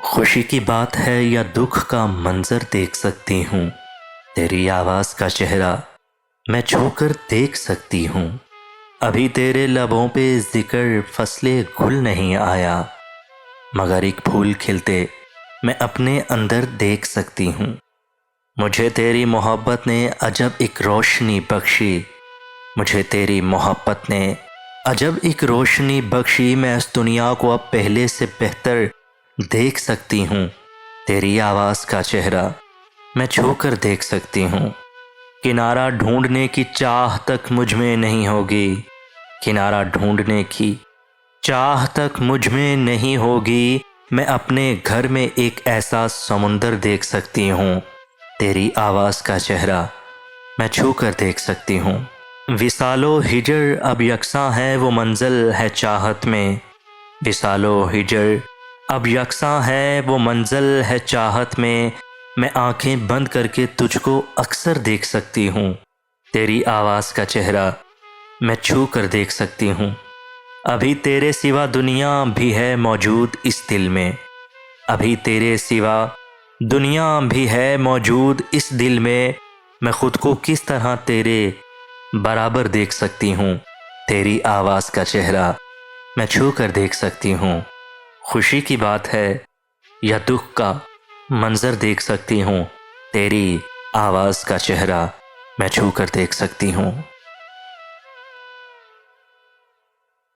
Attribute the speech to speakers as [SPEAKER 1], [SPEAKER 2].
[SPEAKER 1] खुशी की बात है या दुख का मंजर देख सकती हूँ। तेरी आवाज़ का चेहरा मैं छूकर देख सकती हूँ। अभी तेरे लबों पे जिक्र फसले गुल नहीं आया, मगर एक फूल खिलते मैं अपने अंदर देख सकती हूँ। मुझे तेरी मोहब्बत ने अजब एक रोशनी बख्शी। मुझे तेरी मोहब्बत ने अजब एक रोशनी बख्शी। मैं इस दुनिया को अब पहले से बेहतर देख सकती हूँ। तेरी आवाज़ का चेहरा मैं छूकर देख सकती हूँ। किनारा ढूंढने की चाह तक मुझ में नहीं होगी। किनारा ढूंढने की चाह तक मुझ में नहीं होगी। मैं अपने घर में एक ऐसा समुंदर देख सकती हूँ। तेरी आवाज़ का चेहरा मैं छूकर देख सकती हूँ। विसालो हिजर अब यकसा है वो मंजिल है चाहत में। विसालो हिजर अब यकसा है वो मंजिल है चाहत में। मैं आंखें बंद करके तुझको अक्सर देख सकती हूँ। तेरी आवाज़ का चेहरा मैं छू कर देख सकती हूँ। अभी तेरे सिवा दुनिया भी है मौजूद इस दिल में। अभी तेरे सिवा दुनिया भी है मौजूद इस दिल में। मैं खुद को किस तरह तेरे बराबर देख सकती हूँ। तेरी आवाज़ का चेहरा मैं छू कर देख सकती हूँ। खुशी की बात है या दुख का मंजर देख सकती हूँ। तेरी आवाज़ का चेहरा मैं छू कर देख सकती हूँ।